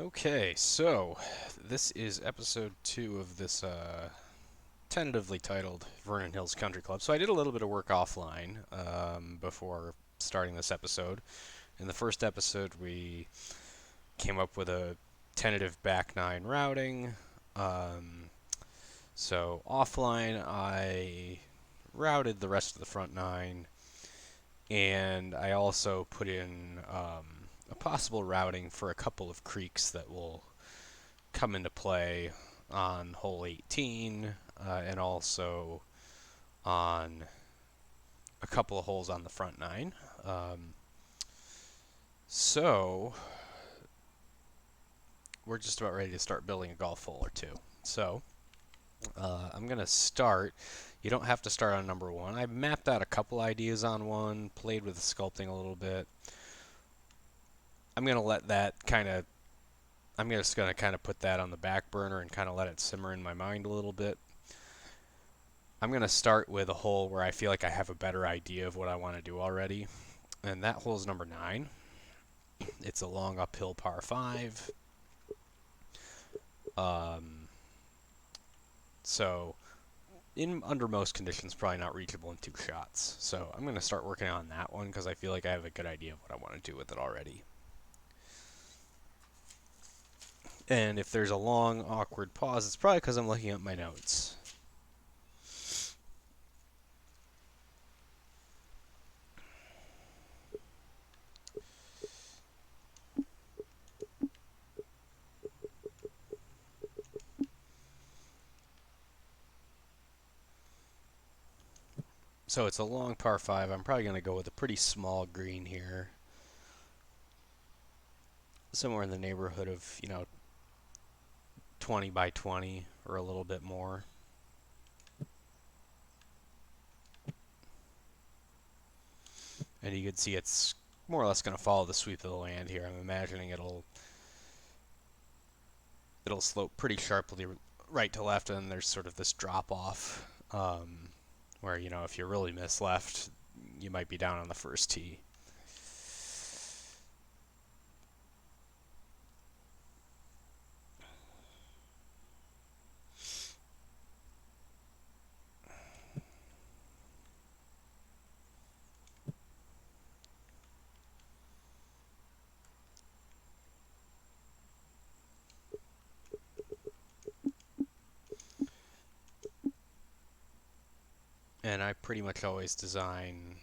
Okay, so this is episode 2 of this tentatively titled Vernon Hills Country Club. So I did a little bit of work offline before starting this episode. In the first episode, we came up with a tentative back nine routing. So offline, I routed the rest of the front nine, and I also put in a possible routing for a couple of creeks that will come into play on hole 18 and also on a couple of holes on the front nine. Um, so we're just about ready to start building a golf hole or two. So I'm going to start. You don't have to start on number one. I mapped out a couple ideas on one, played with the sculpting a little bit. I'm going to let that kind of I'm just going to kind of put that on the back burner and kind of let it simmer in my mind a little bit. I'm going to start with a hole where I feel like I have a better idea of what I want to do already. And that hole is number 9. It's a long uphill par 5. So, under most conditions, probably not reachable in 2 shots. So, I'm going to start working on that one because I feel like I have a good idea of what I want to do with it already. And if there's a long, awkward pause, it's probably because I'm looking at my notes. So it's a long par 5. I'm probably going to go with a pretty small green here. Somewhere in the neighborhood of, 20 by 20 or a little bit more. And you can see it's more or less going to follow the sweep of the land here. I'm imagining it'll slope pretty sharply right to left, and there's sort of this drop off where, if you really miss left, you might be down on the first tee. And I pretty much always design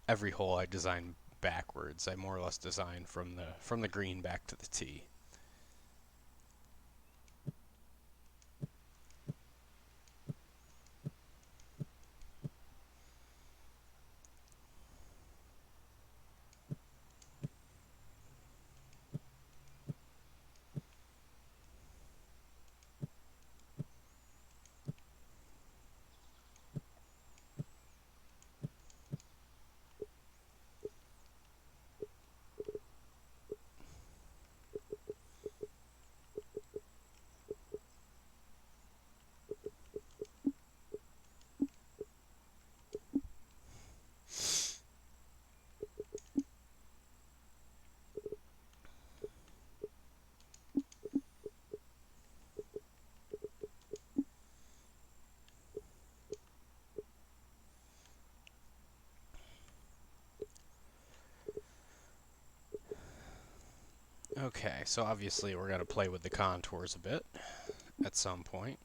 every hole I design backwards. I more or less design from the green back to the tee. Okay, so obviously we're going to play with the contours a bit at some point.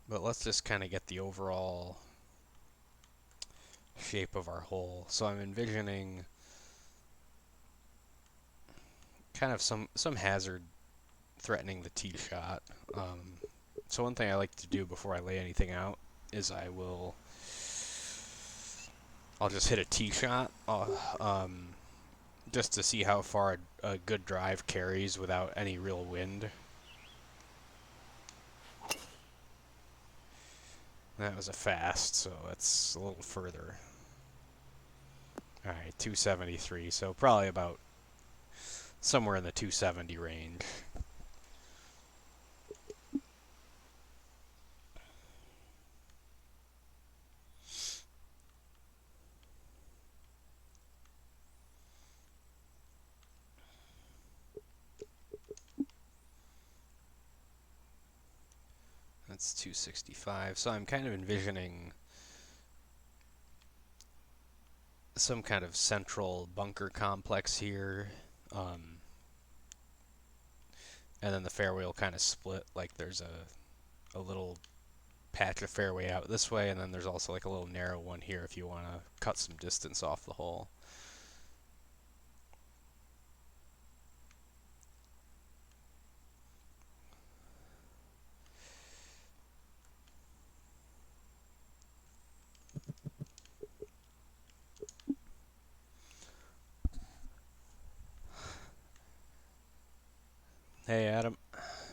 But let's just kind of get the overall shape of our hole. So I'm envisioning kind of some hazard threatening the tee shot. So one thing I like to do before I lay anything out is I'll just hit a tee shot just to see how far a good drive carries without any real wind. That was a fast, so that's a little further. Alright, 273, so probably about somewhere in the 270 range. That's 265. So I'm kind of envisioning some kind of central bunker complex here. Um, and then the fairway will kind of split, like there's a little patch of fairway out this way, and then there's also like a little narrow one here if you want to cut some distance off the hole. Hey Adam.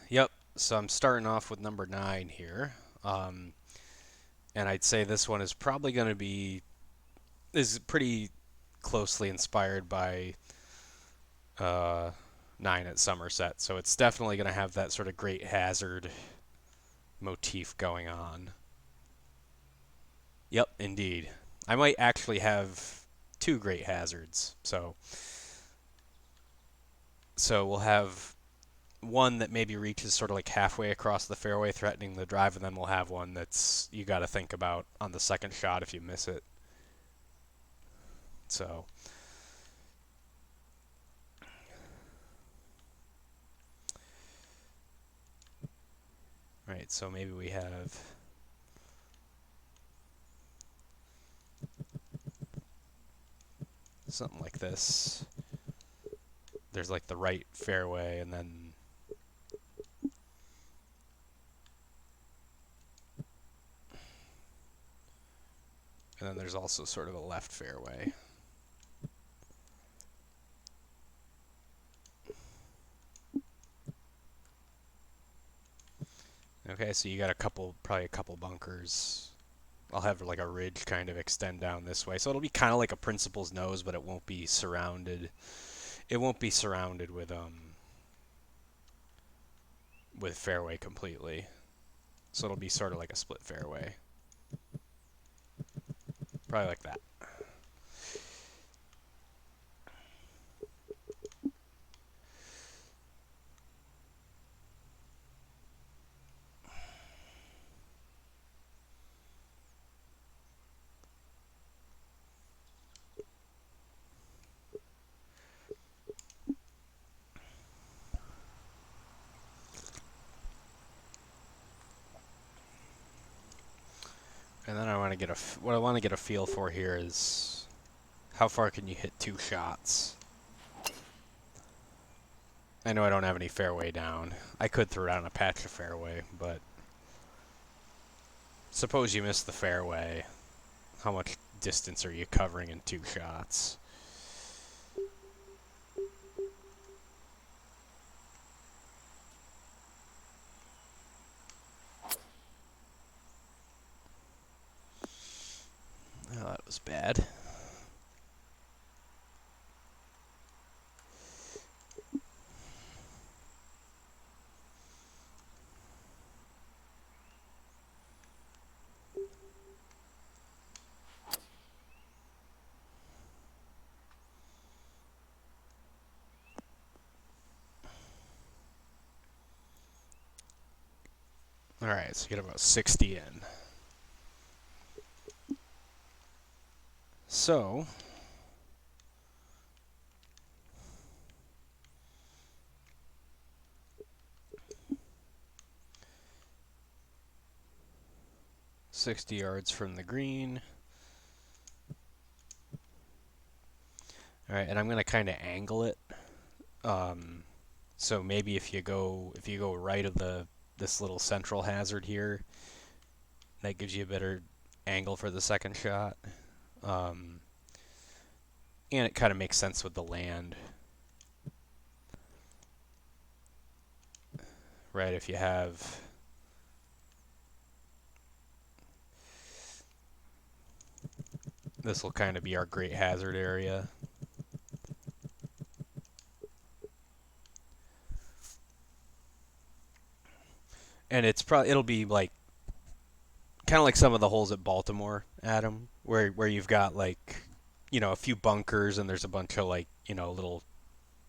Yep, so I'm starting off with number 9 here. And I'd say this one is probably going to be is pretty closely inspired by uh, 9 at Somerset. So it's definitely going to have that sort of great hazard motif going on. Yep, indeed. I might actually have 2 great hazards. So we'll have one that maybe reaches sort of like halfway across the fairway, threatening the drive, and then we'll have one that's you got to think about on the second shot if you miss it. So, right, so maybe we have something like this. There's like the right fairway, and then there's also sort of a left fairway. Okay, so you got probably a couple bunkers. I'll have like a ridge kind of extend down this way. So it'll be kind of like a principal's nose, but it won't be surrounded. It won't be surrounded with fairway completely. So it'll be sort of like a split fairway. Probably like that. And then what I want to get a feel for here is how far can you hit 2 shots? I know I don't have any fairway down. I could throw down a patch of fairway, but suppose you miss the fairway. How much distance are you covering in 2 shots? Oh, that was bad. Alright, so get about 60 in. So, $60 yards from the green. Alright, and I'm going to kind of angle it. So maybe if you go right of this little central hazard here, that gives you a better angle for the second shot. And it kind of makes sense with the land. Right, if you have this will kind of be our great hazard area. And it'll be like kind of like some of the holes at Baltimore, Adam, where you've got like, a few bunkers and there's a bunch of like, little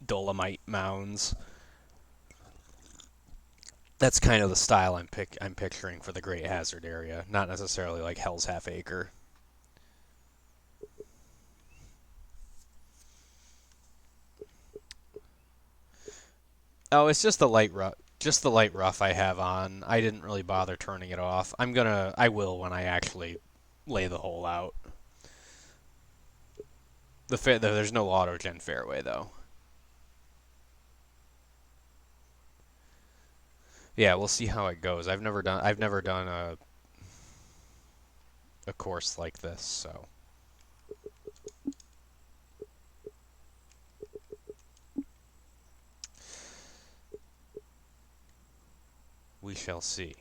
dolomite mounds. That's kind of the style I'm picturing for the Great Hazard area, not necessarily like Hell's Half Acre. Oh, it's just the light rough. Just the light rough I have on. I didn't really bother turning it off. I will when I actually lay the hole out. There's no auto gen fairway though. Yeah, we'll see how it goes. I've never done a course like this, so we shall see.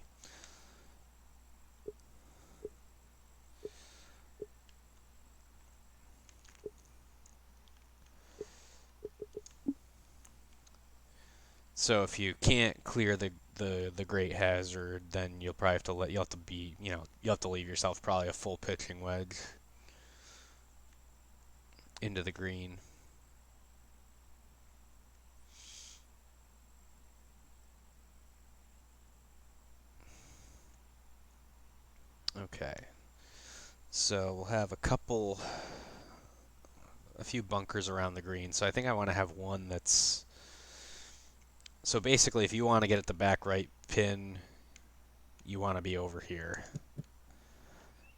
So if you can't clear the Great Hazard, then you'll probably have to you'll have to be, you'll have to leave yourself probably a full pitching wedge into the green. Okay. So we'll have a few bunkers around the green. So I think I want to have one that's, so basically if you want to get at the back right pin, you want to be over here.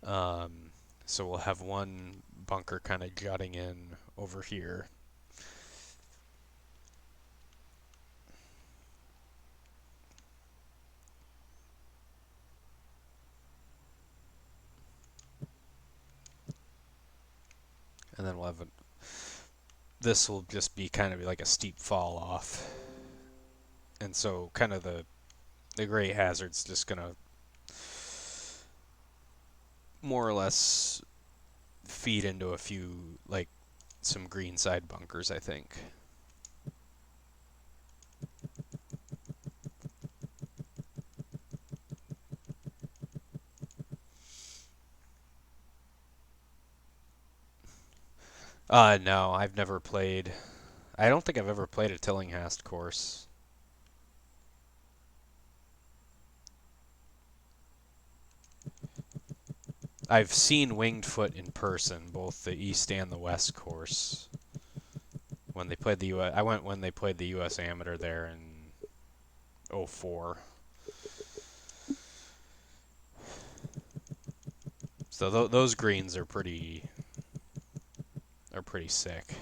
Um, so we'll have one bunker kind of jutting in over here. And then we'll have this will just be kind of like a steep fall off. And so kind of the Great Hazard's just going to more or less feed into a few, like some green side bunkers, I think. No, I've never played. I don't think I've ever played a Tillinghast course. I've seen Winged Foot in person, both the East and the West course. When they played the US, I went when they played the US Amateur there in '04. So those greens are pretty sick.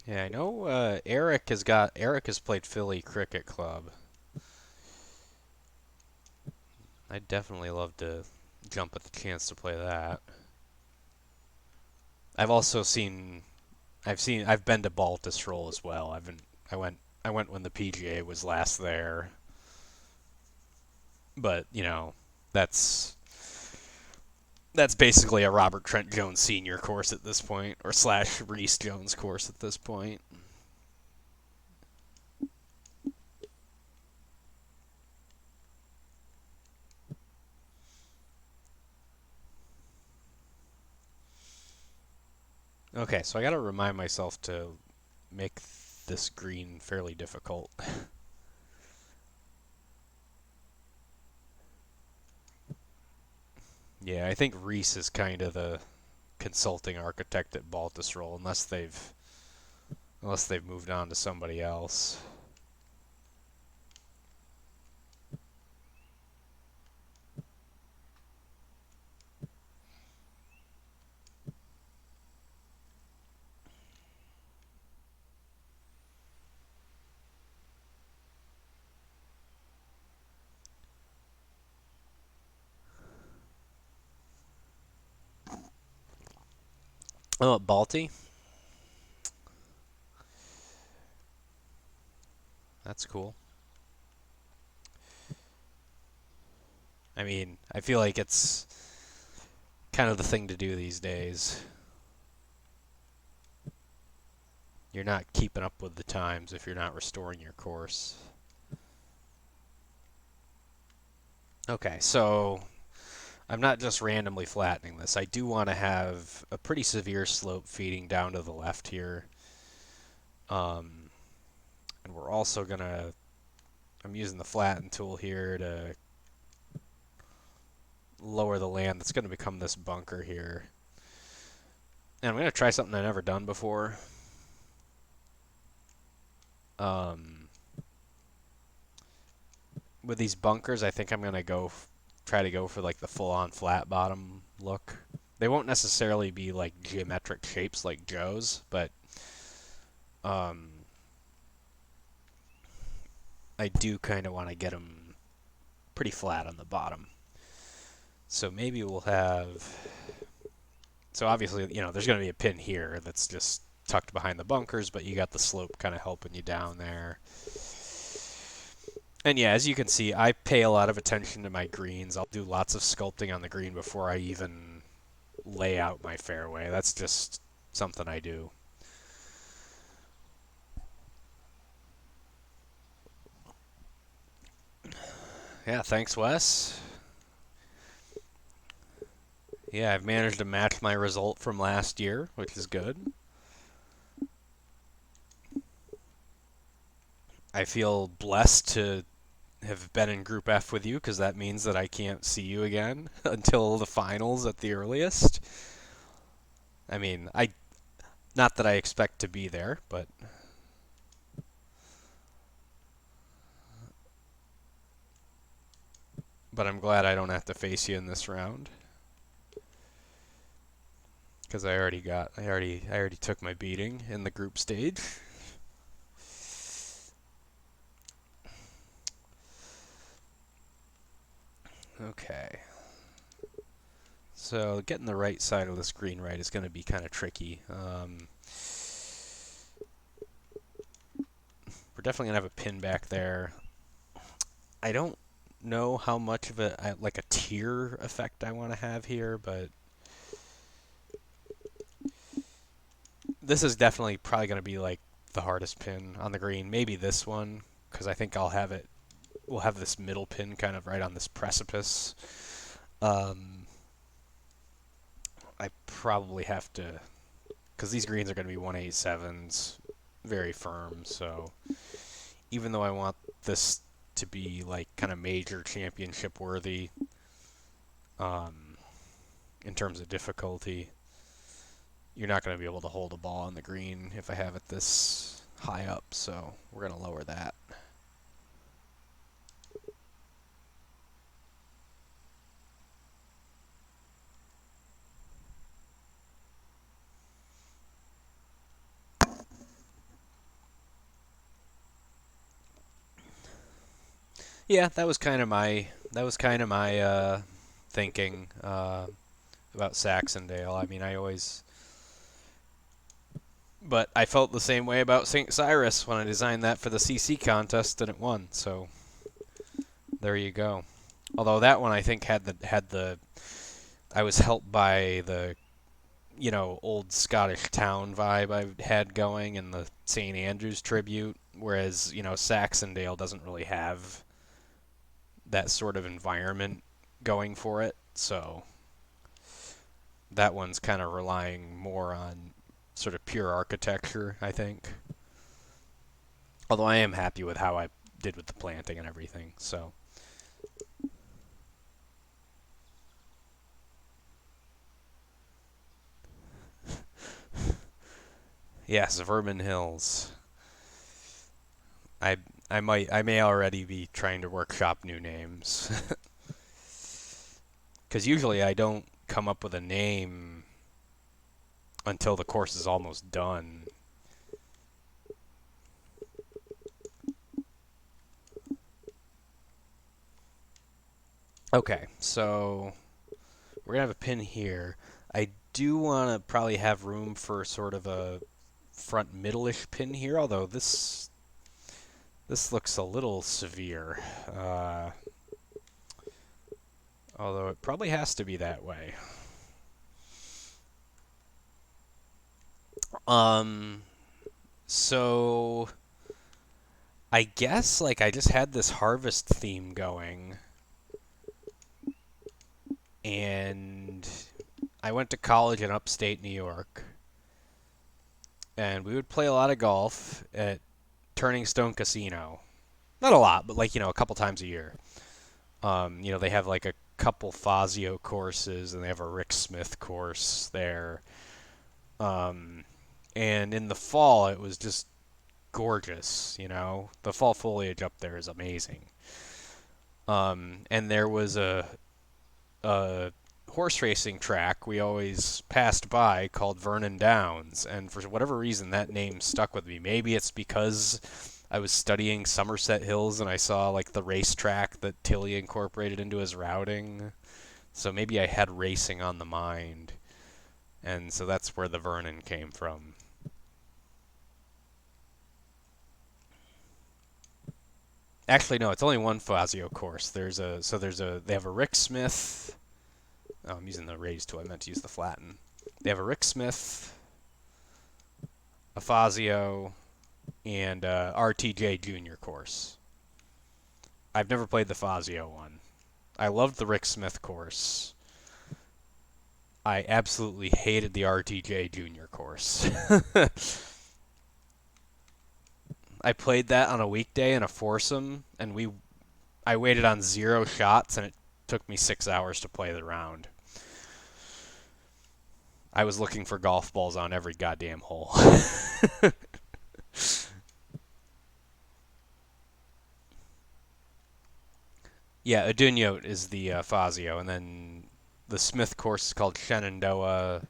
Yeah, I know Eric has played Philly Cricket Club. I'd definitely love to jump at the chance to play that. I've also I've been to Baltusrol as well. I went when the PGA was last there. But, that's that's basically a Robert Trent Jones Sr. course at this point, or slash Reese Jones course at this point. Okay, so I gotta remind myself to make this green fairly difficult. Yeah, I think Reese is kind of the consulting architect at Baltusrol, unless they've moved on to somebody else. Oh, Balti? That's cool. I mean, I feel like it's kind of the thing to do these days. You're not keeping up with the times if you're not restoring your course. Okay, so I'm not just randomly flattening this. I do want to have a pretty severe slope feeding down to the left here. And we're also going to, I'm using the flatten tool here to lower the land that's going to become this bunker here. And I'm going to try something I've never done before. With these bunkers, I think I'm going to try to go for like the full-on flat bottom look. They won't necessarily be like geometric shapes like Joe's, but I do kind of want to get them pretty flat on the bottom. So maybe we'll have... So obviously, you know, there's going to be a pin here that's just tucked behind the bunkers, but you got the slope kind of helping you down there. And yeah, as you can see, I pay a lot of attention to my greens. I'll do lots of sculpting on the green before I even lay out my fairway. That's just something I do. Yeah, thanks, Wes. Yeah, I've managed to match my result from last year, which is good. I feel blessed to have been in Group F with you because that means that I can't see you again until the finals at the earliest. I mean, not that I expect to be there, but I'm glad I don't have to face you in this round because I already took my beating in the group stage. Okay. So getting the right side of this green right is going to be kind of tricky. We're definitely going to have a pin back there. I don't know how much of like a tier effect I want to have here, but this is definitely probably going to be like the hardest pin on the green. Maybe this one, because I think we'll have this middle pin kind of right on this precipice. I probably have to, because these greens are going to be 187s, very firm, so even though I want this to be like kind of major championship worthy in terms of difficulty, you're not going to be able to hold a ball on the green if I have it this high up, so we're going to lower that. Yeah, that was kind of my thinking about Saxondale. I mean, but I felt the same way about St. Cyrus when I designed that for the CC contest and it won. So there you go. Although that one I think had the I was helped by the old Scottish town vibe I had going and the St. Andrew's tribute, whereas Saxondale doesn't really have that sort of environment going for it. So that one's kind of relying more on sort of pure architecture, I think. Although I am happy with how I did with the planting and everything, so. Yes, Vernon Hills. I I may already be trying to workshop new names. Because usually I don't come up with a name until the course is almost done. Okay, so we're going to have a pin here. I do want to probably have room for sort of a front middle-ish pin here, although this looks a little severe. Although it probably has to be that way. So I guess like I just had this harvest theme going, and I went to college in upstate New York, and we would play a lot of golf at Turning Stone Casino. Not a lot, but like, a couple times a year. They have like a couple Fazio courses, and they have a Rick Smith course there. Um, and in the fall, it was just gorgeous. The fall foliage up there is amazing. And there was a horse racing track we always passed by called Vernon Downs, and for whatever reason that name stuck with me. Maybe it's because I was studying Somerset Hills and I saw like the racetrack that Tilly incorporated into his routing. So maybe I had racing on the mind, and so that's where the Vernon came from. Actually, no, it's only one Fazio course. They have a Rick Smith. Oh, I'm using the raised tool. I meant to use the flatten. They have a Rick Smith, a Fazio, and RTJ Junior course. I've never played the Fazio one. I loved the Rick Smith course. I absolutely hated the RTJ Junior course. I played that on a weekday in a foursome, and I waited on 0 shots, and it took me 6 hours to play the round. I was looking for golf balls on every goddamn hole. Yeah, Adunyote is the Fazio, and then the Smith course is called Shenandoah,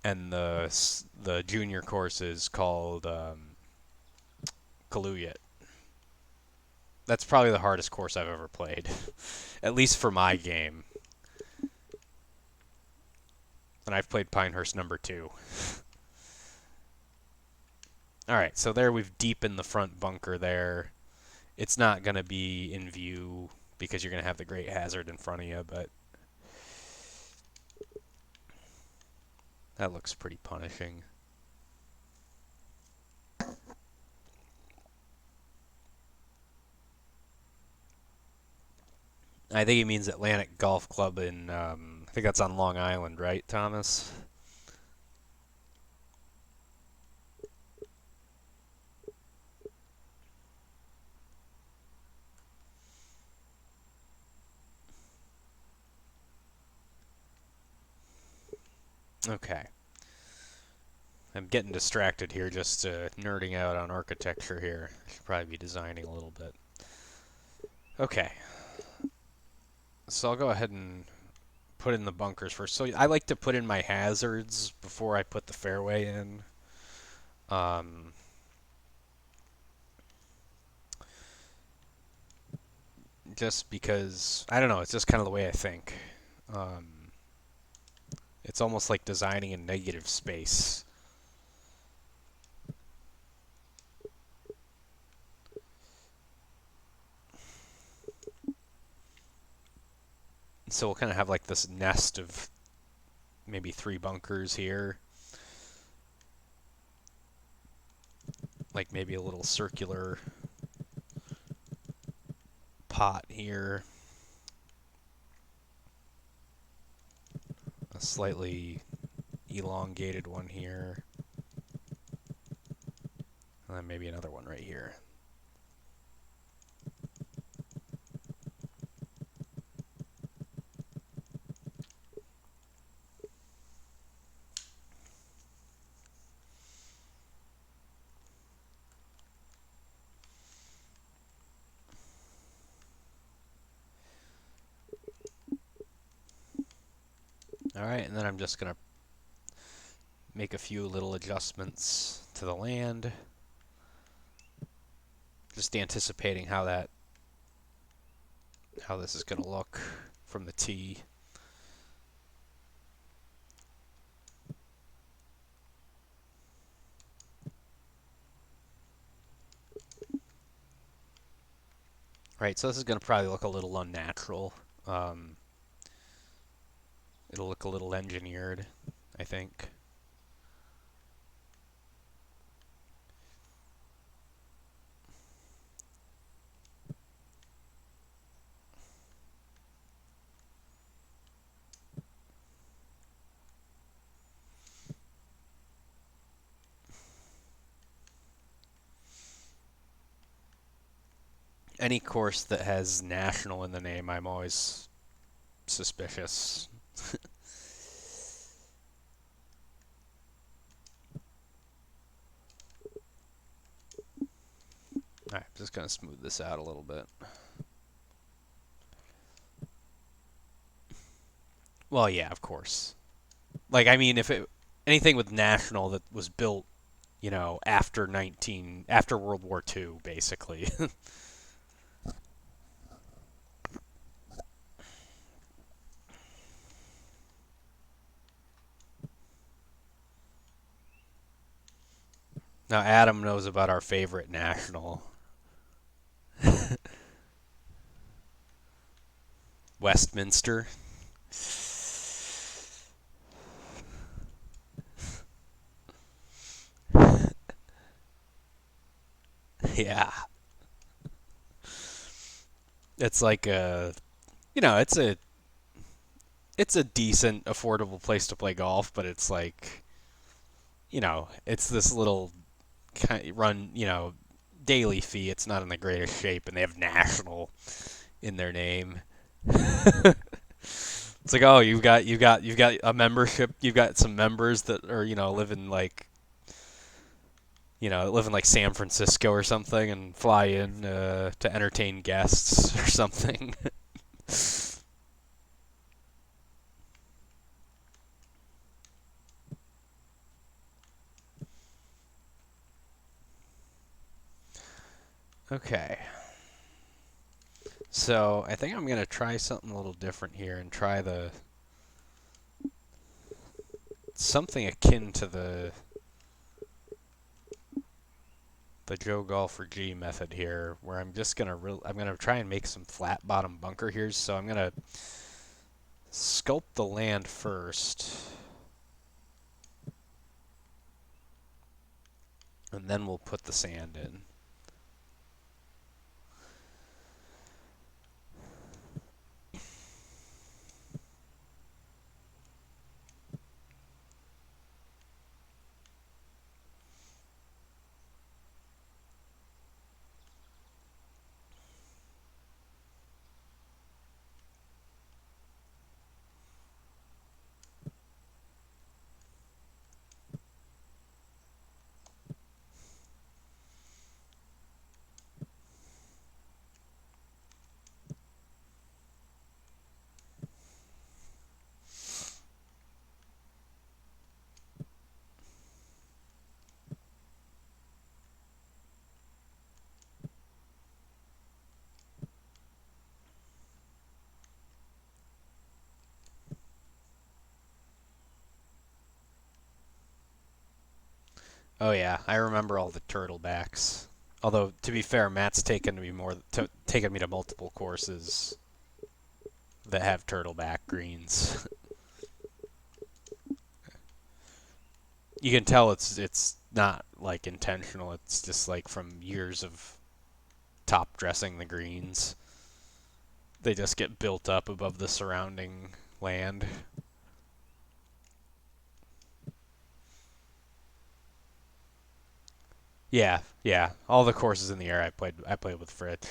and the junior course is called Kaluyet. That's probably the hardest course I've ever played, at least for my game. And I've played Pinehurst number 2. All right, so there we've deepened the front bunker there. It's not going to be in view because you're going to have the Great Hazard in front of you, but that looks pretty punishing. I think he means Atlantic Golf Club in, I think that's on Long Island, right, Thomas? Okay. I'm getting distracted here, just nerding out on architecture here. I should probably be designing a little bit. Okay. So I'll go ahead and put in the bunkers first. So I like to put in my hazards before I put the fairway in. Um, just because, I don't know, it's just kind of the way I think. Um, it's almost like designing in negative space. So we'll kind of have like this nest of maybe 3 bunkers here. Like maybe a little circular pot here. A slightly elongated one here. And then maybe another one right here. Alright, and then I'm just going to make a few little adjustments to the land. Just anticipating how this is going to look from the tee. Right, so this is going to probably look a little unnatural. It'll look a little engineered, I think. Any course that has national in the name, I'm always suspicious. Alright, I'm just going to smooth this out a little bit. Well, yeah, of course. Like, I mean, if it anything with national that was built, you know, after World War II, basically. Now, Adam knows about our favorite national, Westminster. Yeah. It's like you know, it's a decent, affordable place to play golf, but it's like, you know, it's this little you know, daily fee. It's not in the greatest shape, and they have national in their name. It's like, oh, you've got a membership. You've got some members that are, you know, live in like San Francisco or something, and fly in to entertain guests or something. Okay. So I think I'm gonna try something a little different here and try the something akin to the Joe Golfer G method here, where I'm gonna try and make some flat bottom bunker here. So I'm gonna sculpt the land first, and then we'll put the sand in. Oh yeah, I remember all the turtlebacks. Although to be fair, Matt's taken me to multiple courses that have turtleback greens. You can tell it's not like intentional. It's just like from years of top dressing the greens. They just get built up above the surrounding land. Yeah, yeah. All the courses in the area I played with Fritz.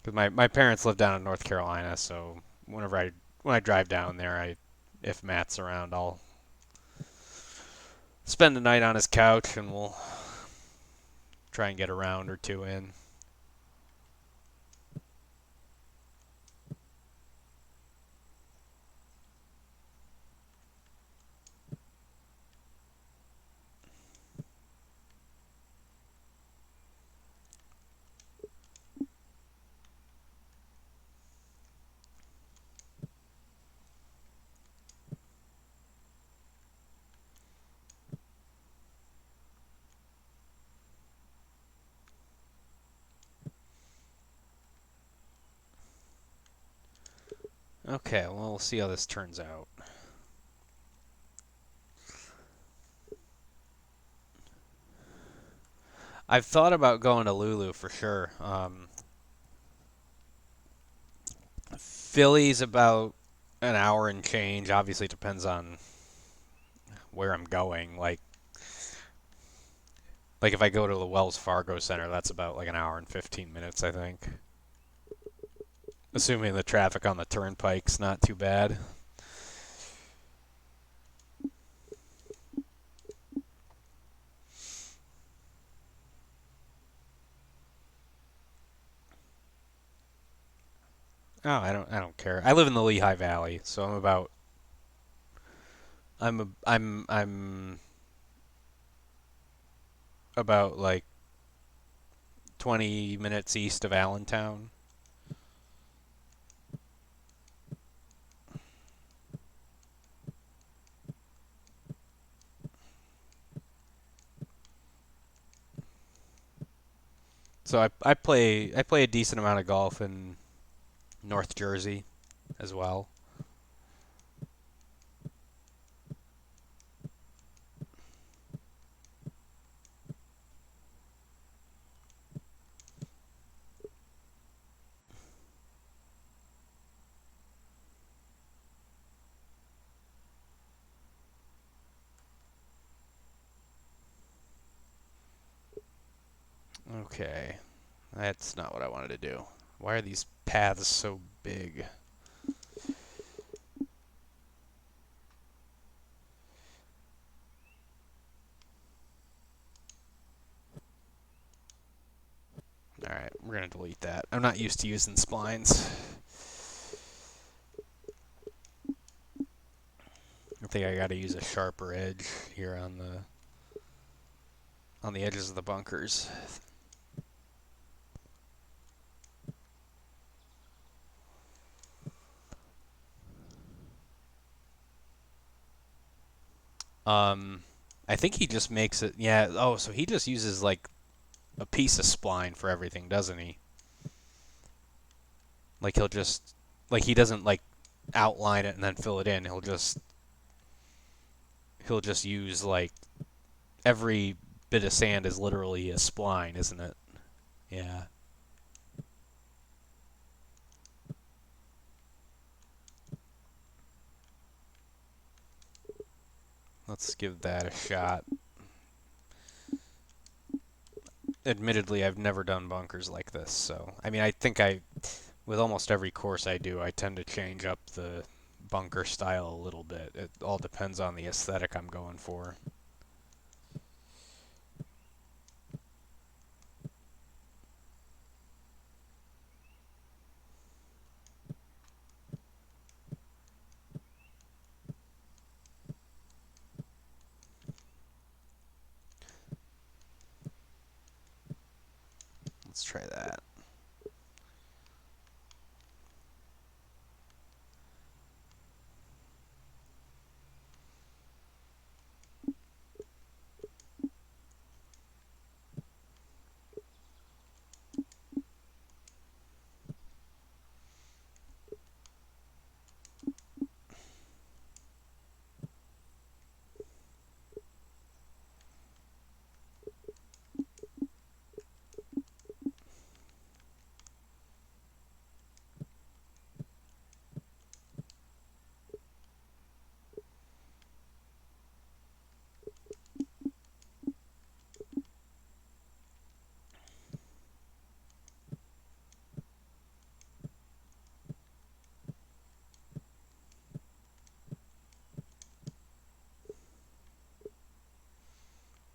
Because my parents live down in North Carolina, so when I drive down there, if Matt's around, I'll spend the night on his couch and we'll try and get a round or two in. Okay, well, we'll see how this turns out. I've thought about going to Lulu for sure. Philly's about an hour and change. Obviously, it depends on where I'm going. Like Like if I go to the Wells Fargo Center, that's about like an hour and 15 minutes, I think. Assuming the traffic on the turnpike's not too bad. Oh, I don't care. I live in the Lehigh Valley, so I'm about like 20 minutes east of Allentown. So I play a decent amount of golf in North Jersey as well. Okay, that's not what I wanted to do. Why are these paths so big? Alright, we're going to delete that. I'm not used to using splines. I think I got to use a sharper edge here on the edges of the bunkers. I think he just makes it. Yeah. Oh, so he just uses like a piece of spline for everything, doesn't he? Like he'll just like he doesn't like outline it and then fill it in. He'll just use like every bit of sand is literally a spline, isn't it? Yeah. Let's give that a shot. Admittedly, I've never done bunkers like this, so I mean, I think with almost every course I do, I tend to change up the bunker style a little bit. It all depends on the aesthetic I'm going for. Let's try that.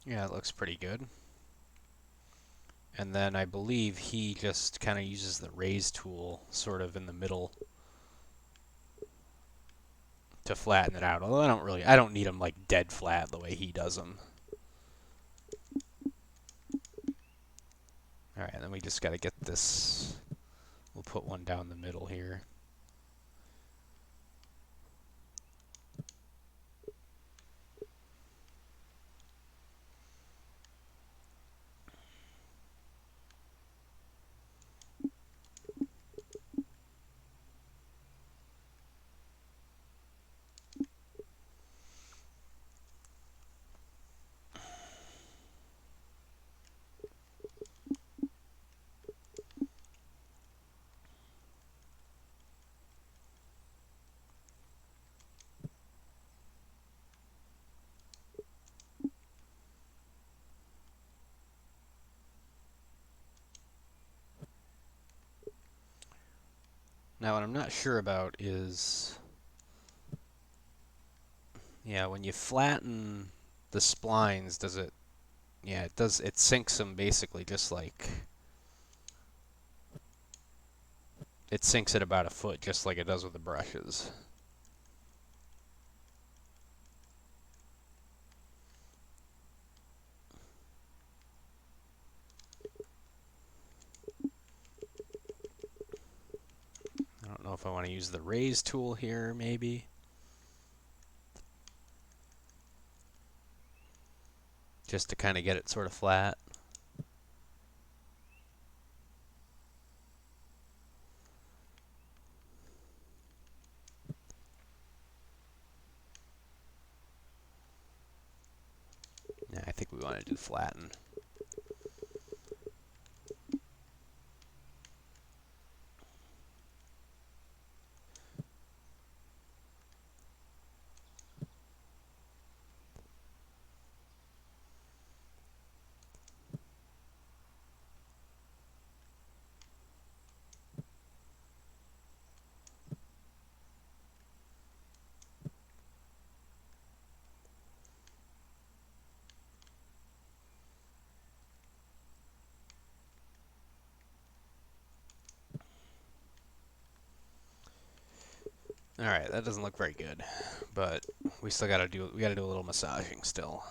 Yeah, it looks pretty good. And then I believe he just kind of uses the raise tool sort of in the middle to flatten it out. Although I don't need them like dead flat the way he does them. All right, and then we just got to get this. We'll put one down the middle here. Now what I'm not sure about is, yeah, when you flatten the splines, does it, yeah, it does, it sinks them basically just like, it sinks it about a foot just like it does with the brushes. I don't know if I want to use the raise tool here, maybe. Just to kind of get it sort of flat. Yeah, I think we want to do flatten. All right, that doesn't look very good, but we still got to do a little massaging still.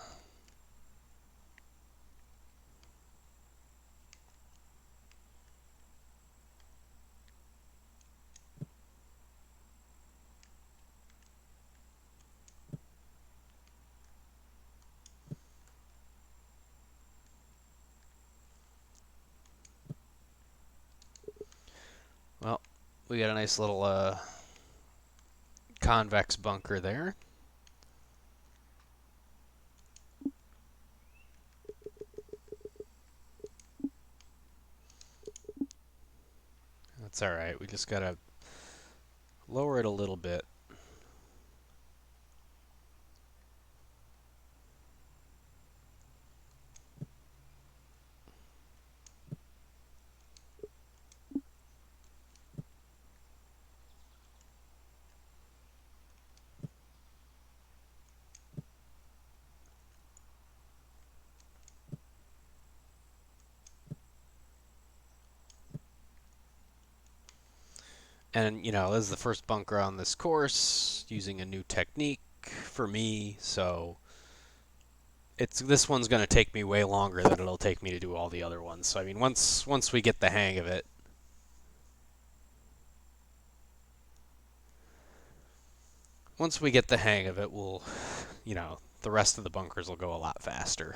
Well, we got a nice little convex bunker there. That's all right. We just got to lower it a little bit. And, you know, this is the first bunker on this course, using a new technique for me, so this one's going to take me way longer than it'll take me to do all the other ones. So I mean, once we get the hang of it, we'll, you know, the rest of the bunkers will go a lot faster.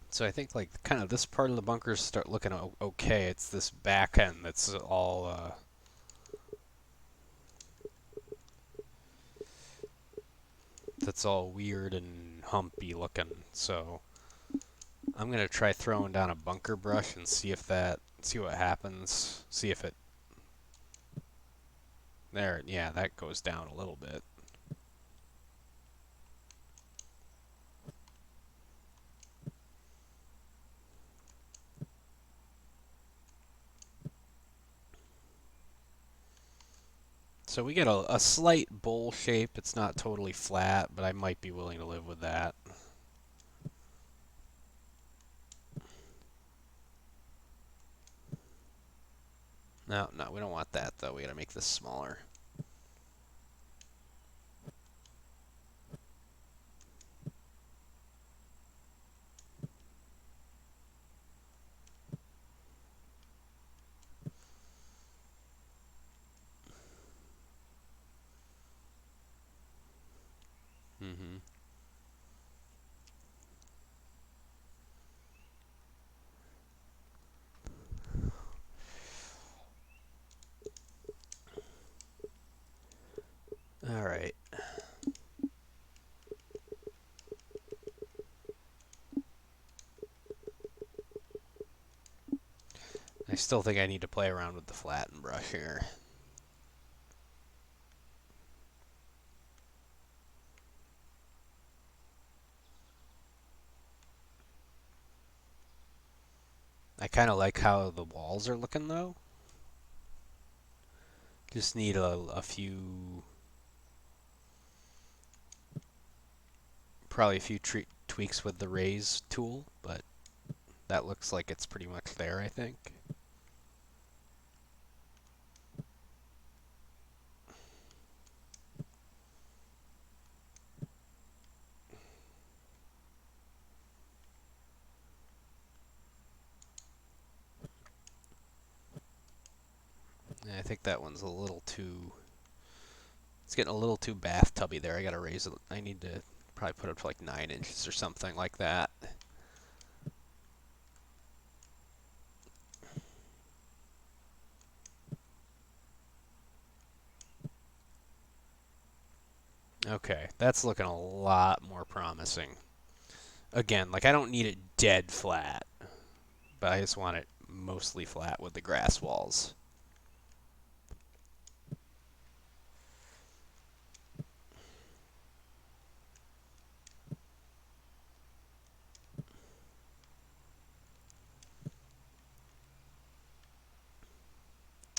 So I think like kind of this part of the bunkers start looking okay. It's this back end that's all weird and humpy looking. So I'm gonna try throwing down a bunker brush and see what happens. See if it, there, yeah, that goes down a little bit. So we get a slight bowl shape. It's not totally flat, but I might be willing to live with that. No, we don't want that though. We gotta make this smaller. Mm-hmm. still think I need to play around with the flatten brush here. I kind of like how the walls are looking though. Just need a few, probably a few tweaks with the raise tool, but that looks like it's pretty much there, I think. I think that one's a little too, it's getting a little too bathtubby there. I gotta raise it. I need to probably put it to like 9 inches or something like that. Okay, that's looking a lot more promising. Again, like I don't need it dead flat, but I just want it mostly flat with the grass walls.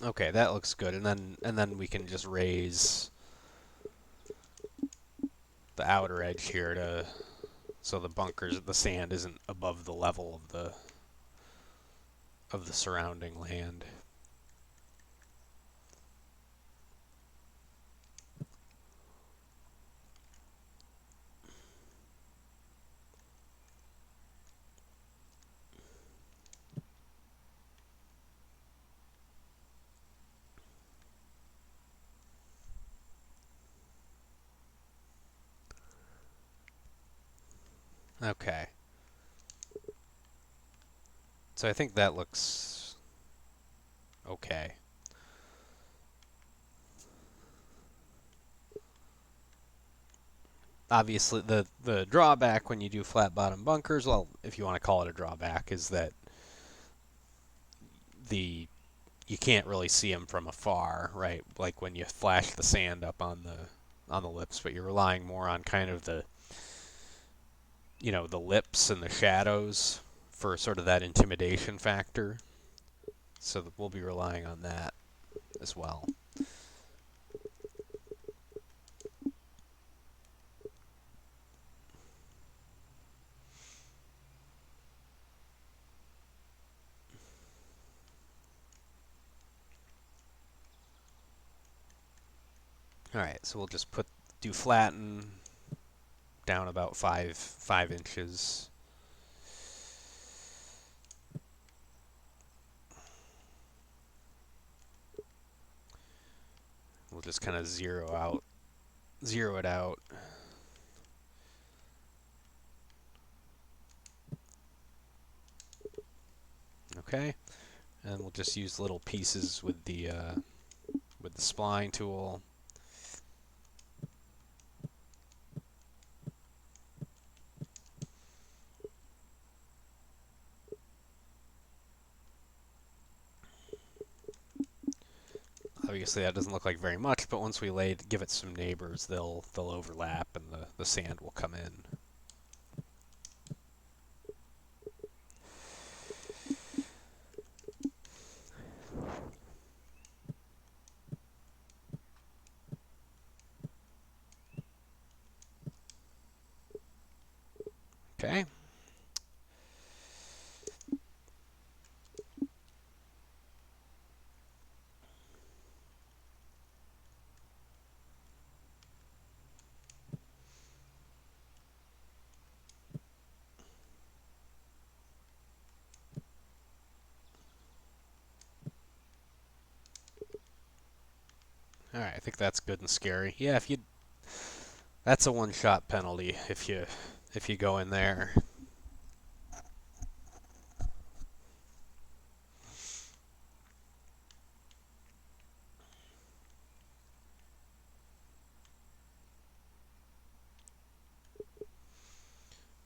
Okay, that looks good. And then we can just raise the outer edge here to so the sand isn't above the level of the surrounding land. Okay. So I think that looks okay. Obviously, the drawback when you do flat bottom bunkers, well, if you want to call it a drawback, is that the you can't really see them from afar, right? Like when you flash the sand up on the lips, but you're relying more on kind of the lips and the shadows for sort of that intimidation factor. So we'll be relying on that as well. All right, so we'll just do flatten down about 5 inches. We'll just kind of zero it out. Okay, and we'll just use little pieces with the spline tool. Obviously, that doesn't look like very much, but once we give it some neighbors, they'll overlap and the sand will come in. Okay. All right, I think that's good and scary. Yeah, that's a one-shot penalty if you go in there.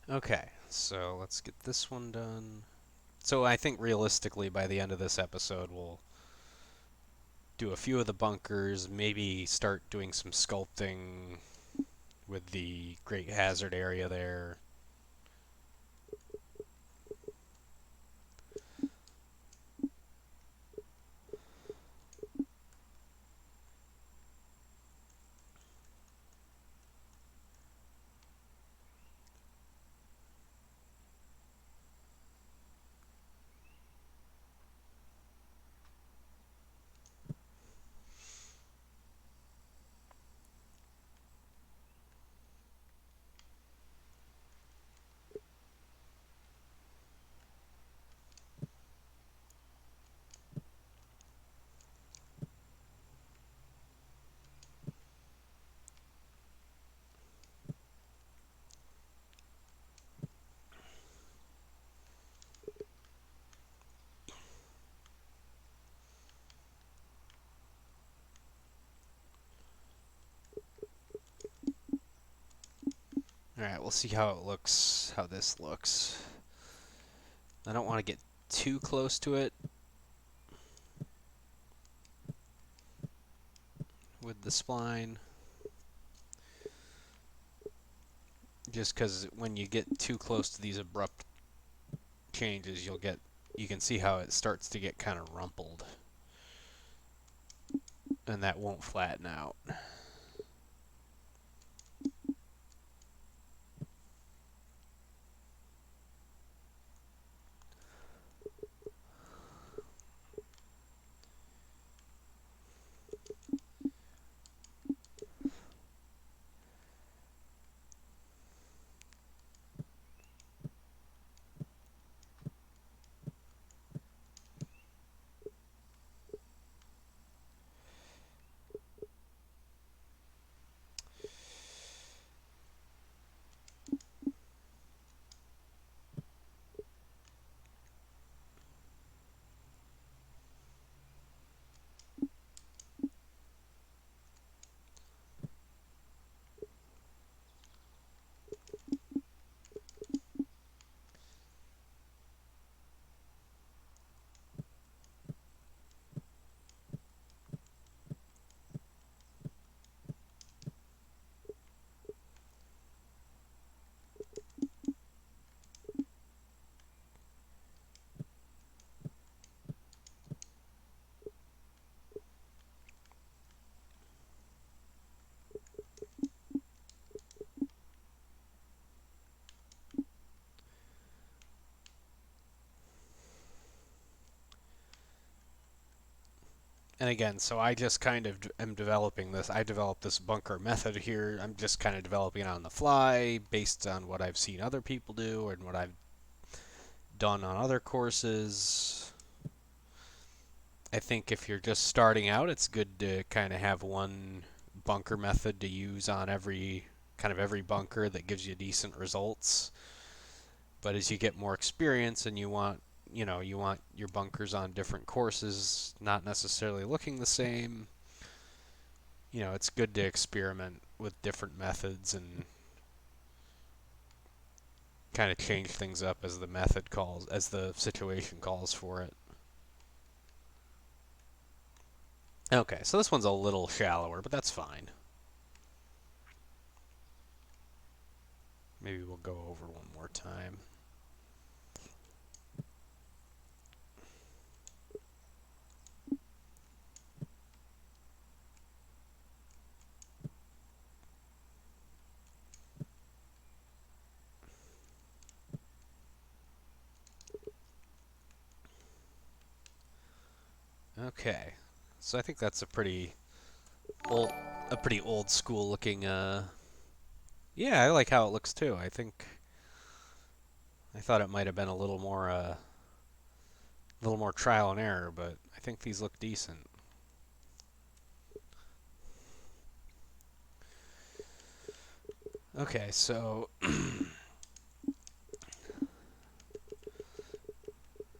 Okay, so let's get this one done. So I think realistically by the end of this episode we'll do a few of the bunkers, maybe start doing some sculpting with the Great Hazard area there. Alright, we'll see how it looks, how this looks. I don't want to get too close to it with the spline. Just because when you get too close to these abrupt changes, you can see how it starts to get kind of rumpled. And that won't flatten out. And again, so I just kind of am developing this. I developed this bunker method here. I'm just kind of developing it on the fly based on what I've seen other people do and what I've done on other courses. I think if you're just starting out, it's good to kind of have one bunker method to use on every bunker that gives you decent results. But as you get more experience and you want your bunkers on different courses not necessarily looking the same, it's good to experiment with different methods and kind of change things up as the situation calls for it. Okay, so this one's a little shallower, but that's fine. Maybe we'll go over one more time. Okay, so I think that's old, a pretty old school looking. Yeah, I like how it looks too. I thought it might have been a little more trial and error, but I think these look decent. Okay, so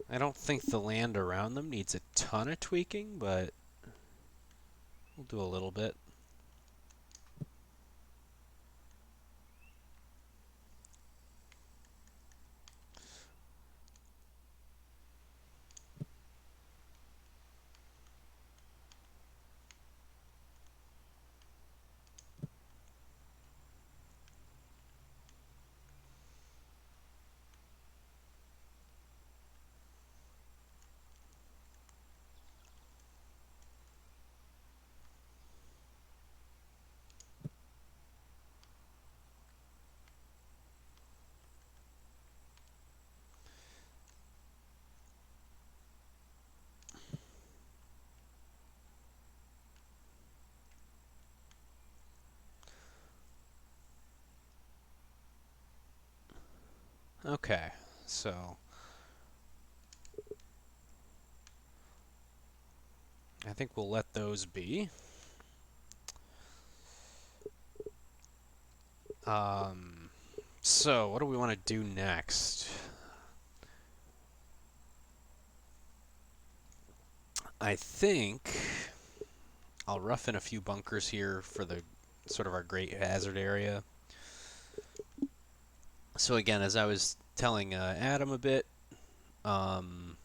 I don't think the land around them needs a ton of tweaking, but we'll do a little bit. Okay, so I think we'll let those be. Um, so what do we want to do next? I think I'll rough in a few bunkers here for the sort of our great hazard area. So again, as I was telling Adam a bit, um,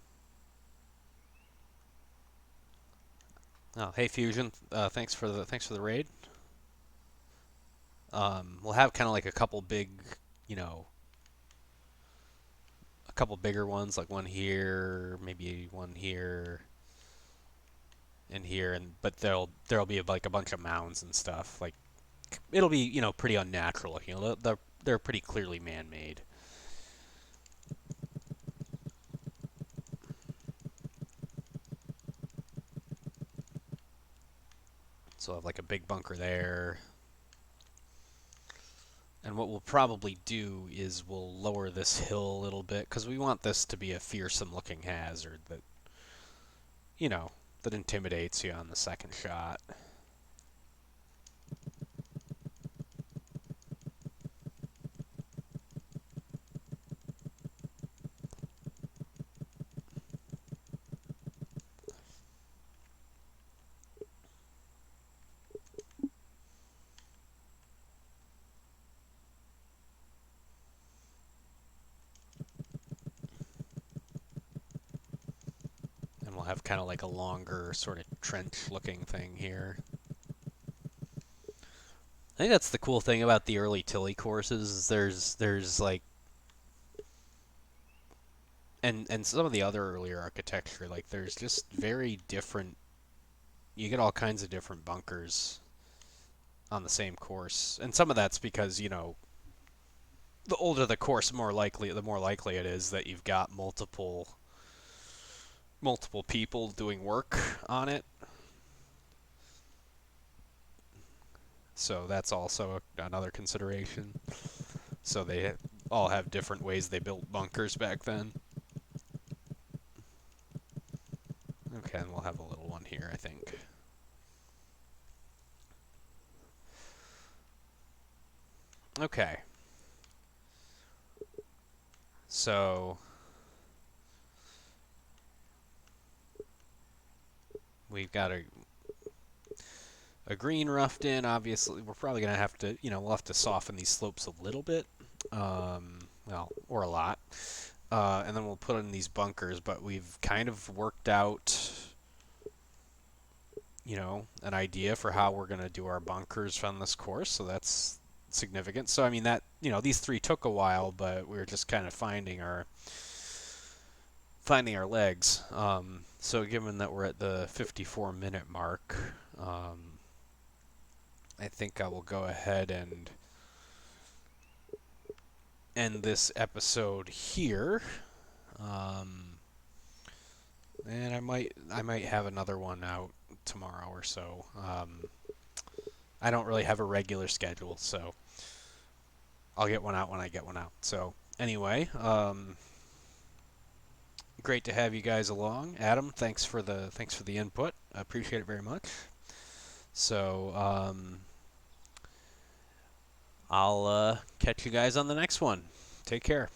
oh hey Fusion, thanks for the raid. We'll have kind of like a couple big, you know, a couple bigger ones, like one here, maybe one here, and here, and but there'll be like a bunch of mounds and stuff. Like it'll be pretty unnatural looking. They're pretty clearly man-made. So I'll have like a big bunker there. And what we'll probably do is we'll lower this hill a little bit because we want this to be a fearsome looking hazard that, you know, that intimidates you on the second shot. And we'll have kind of like a longer sort of trench looking thing here. I think that's the cool thing about the early Tilly courses. Is there's like and some of the other earlier architecture, like there's just very different. You get all kinds of different bunkers on the same course, and some of that's because the older the course, the more likely it is that you've got multiple people doing work on it. So that's also another consideration. So they all have different ways they built bunkers back then. Okay, and we'll have a little one here, I think. Okay. So we've got a green roughed in. Obviously, we're probably going to have to, we'll have to soften these slopes a little bit. Well, or a lot. And then we'll put in these bunkers, but we've kind of worked out, an idea for how we're going to do our bunkers from this course, so that's significant. So, I mean, these three took a while, but we were just kind of finding our legs. So given that we're at the 54-minute mark, I think I will go ahead and end this episode here. And I might have another one out tomorrow or so. I don't really have a regular schedule, so I'll get one out when I get one out. So anyway, great to have you guys along. Adam, thanks for the input. I appreciate it very much. So I'll catch you guys on the next one. Take care.